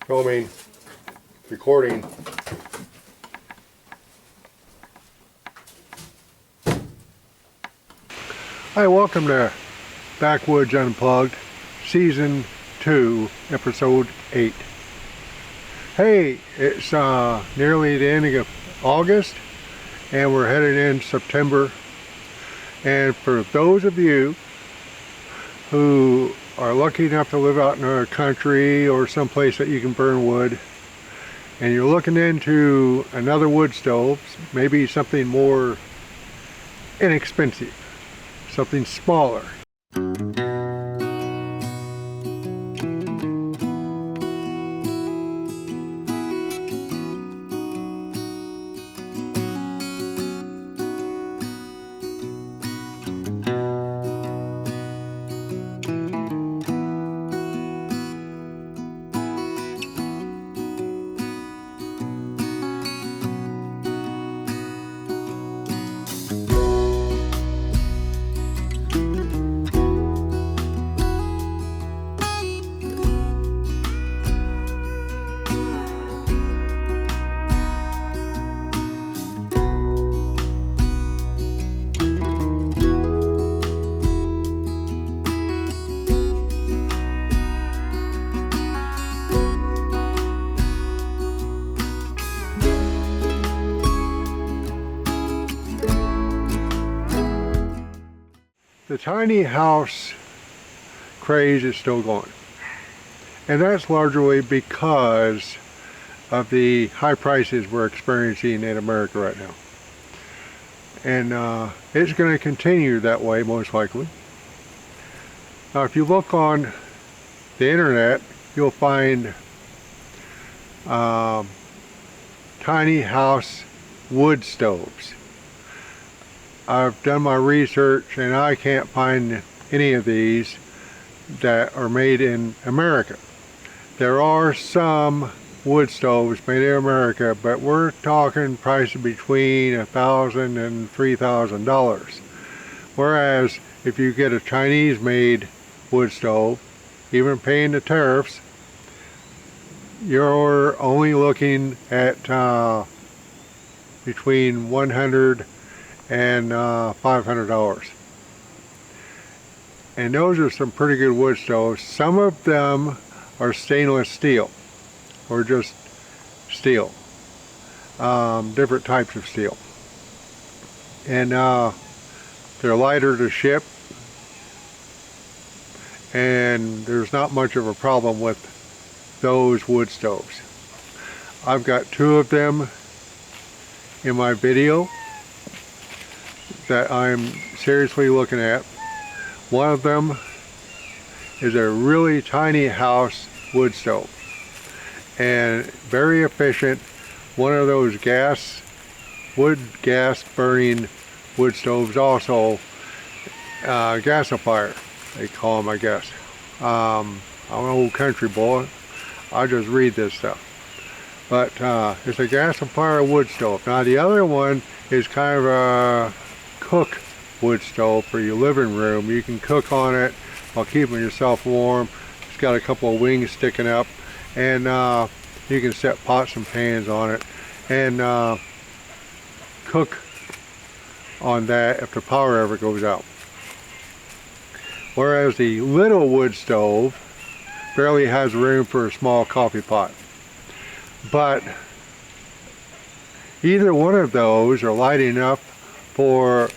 filming, recording. Hi, welcome to Backwoods Unplugged, Season 2, Episode 8. Hey, it's nearly the end of August, and we're headed in September. And for those of you who are lucky enough to live out in a country or someplace that you can burn wood, and you're looking into another wood stove, maybe something more inexpensive, something smaller. The tiny house craze is still going, and that's largely because of the high prices we're experiencing in America right now, and it's going to continue that way most likely. Now, if you look on the internet, you'll find tiny house wood stoves. I've done my research and I can't find any of these that are made in America. There are some wood stoves made in America, but we're talking prices between $1,000 and $3,000. Whereas if you get a Chinese made wood stove, even paying the tariffs, you're only looking at between $100 and $500. And those are some pretty good wood stoves. Some of them are stainless steel, or just steel, different types of steel. And they're lighter to ship, and there's not much of a problem with those wood stoves. I've got two of them in my video that I'm seriously looking at. One of them is a really tiny house wood stove, and very efficient. One of those gas burning wood stoves, also gasifier they call them, I guess. I'm an old country boy, I just read this stuff. But it's a gasifier wood stove. Now the other one is kind of a cook wood stove for your living room. You can cook on it while keeping yourself warm. It's got a couple of wings sticking up, and you can set pots and pans on it and cook on that if the power ever goes out. Whereas the little wood stove barely has room for a small coffee pot. But either one of those are light enough for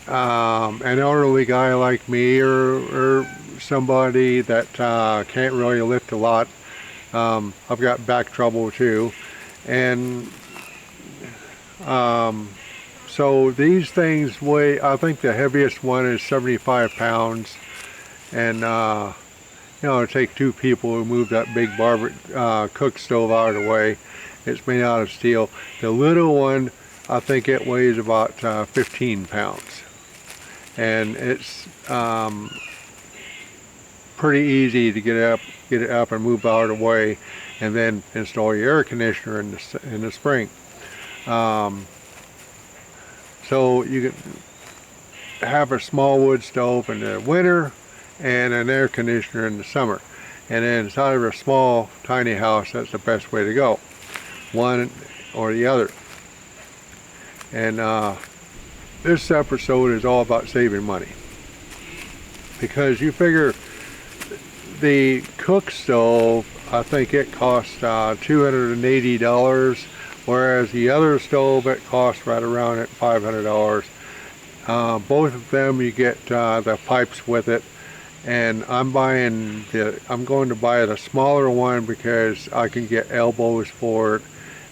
an elderly guy like me, or somebody that can't really lift a lot. I've got back trouble too, and so these things weigh, I think the heaviest one is 75 pounds, and you know, it'll take two people to move that big cook stove out of the way. It's made out of steel. The little one, I think it weighs about 15 pounds. And it's pretty easy to get it up and move out of the way, and then install your air conditioner in the spring. So you can have a small wood stove in the winter and an air conditioner in the summer. And then inside of a small, tiny house, that's the best way to go. One or the other. And this episode is all about saving money. Because you figure the cook stove, I think it costs $280, whereas the other stove, it costs right around at $500. Both of them, you get the pipes with it. And I'm going to buy the smaller one because I can get elbows for it.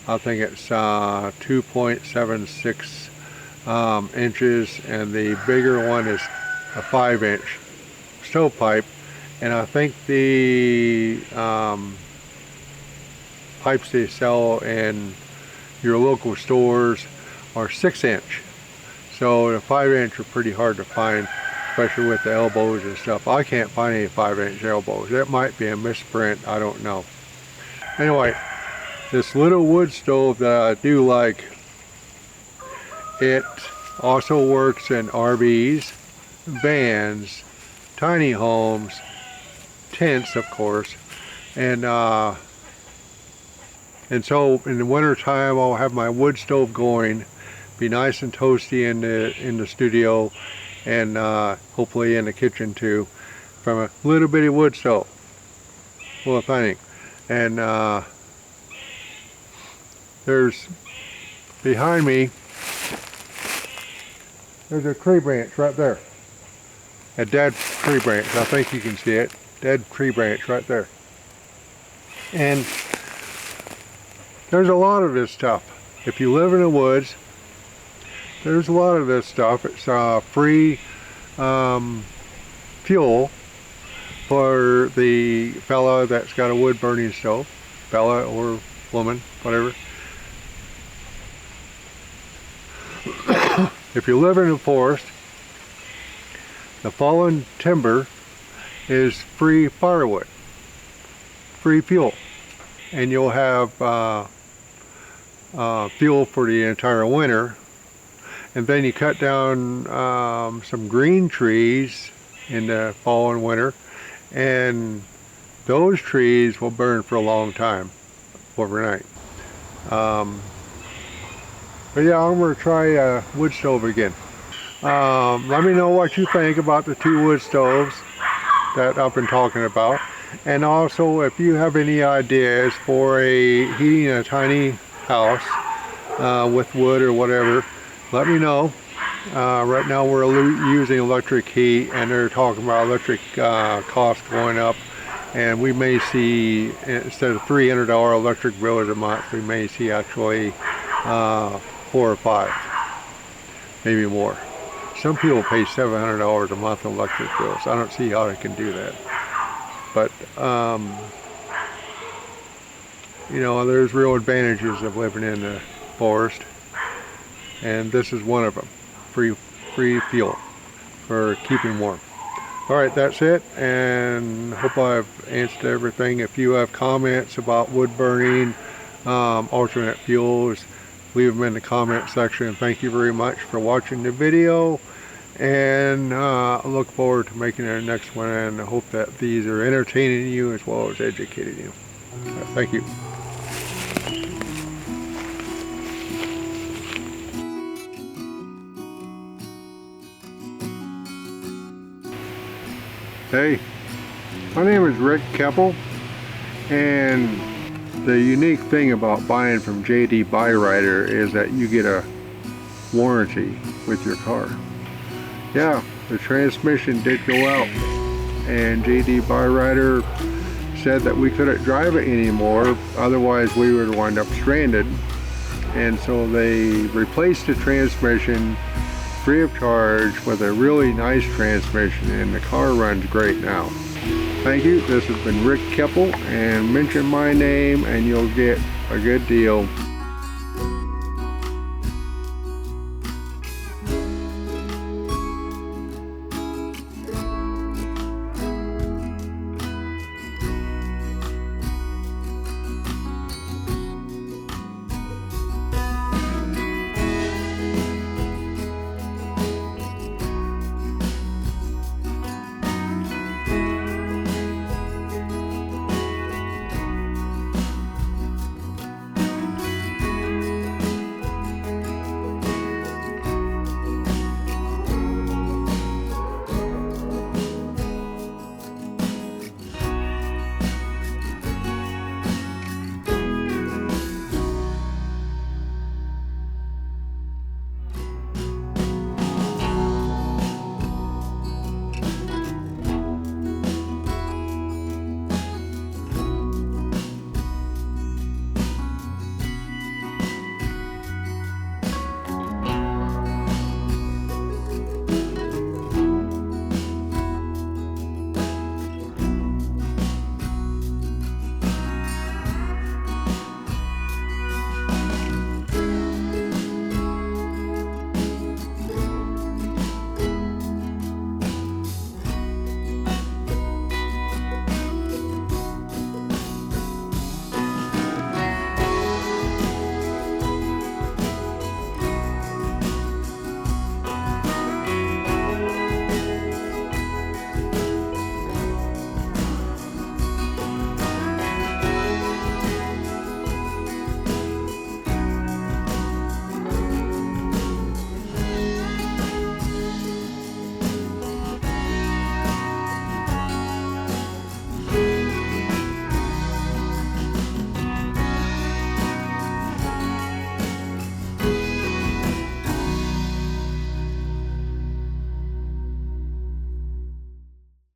I think it's 2.76 inches, and the bigger one is a 5-inch stovepipe. And I think the pipes they sell in your local stores are 6-inch. So the 5-inch are pretty hard to find, especially with the elbows and stuff. I can't find any 5-inch elbows. It might be a misprint, I don't know. Anyway, this little wood stove that I do like, it also works in RVs, vans, tiny homes, tents of course, and so in the winter time I'll have my wood stove going, be nice and toasty in the studio, and hopefully in the kitchen too, from a little bitty wood stove. Well, funny. And there's behind me, there's a tree branch right there, a dead tree branch. I think you can see it, dead tree branch right there. And there's a lot of this stuff. If you live in the woods, there's a lot of this stuff. It's free fuel for the fella that's got a wood burning stove, fella or woman, whatever. If you live in the forest, the fallen timber is free firewood, free fuel, and you'll have fuel for the entire winter. And then you cut down some green trees in the fall and winter, and those trees will burn for a long time, overnight. But yeah, I'm going to try a wood stove again. Let me know what you think about the two wood stoves that I've been talking about. And also, if you have any ideas for heating a tiny house with wood or whatever, let me know. Right now we're using electric heat, and they're talking about electric costs going up, and we may see, instead of $300 electric bills a month, we may see actually 4 or 5, maybe more. Some people pay $700 a month in electric bills. I don't see how they can do that. But you know, there's real advantages of living in the forest, and this is one of them. Free fuel for keeping warm. Alright, that's it, and hope I've answered everything. If you have comments about wood burning, alternate fuels, leave them in the comment section. Thank you very much for watching the video, and I look forward to making our next one, and I hope that these are entertaining you as well as educating you. Thank you. Hey, my name is Rick Kepple, and the unique thing about buying from Byrider is that you get a warranty with your car. Yeah, the transmission did go out, and Byrider said that we couldn't drive it anymore, otherwise we would wind up stranded, and so they replaced the transmission free of charge with a really nice transmission, and the car runs great now. Thank you. This has been Rick Kepple, and mention my name and you'll get a good deal.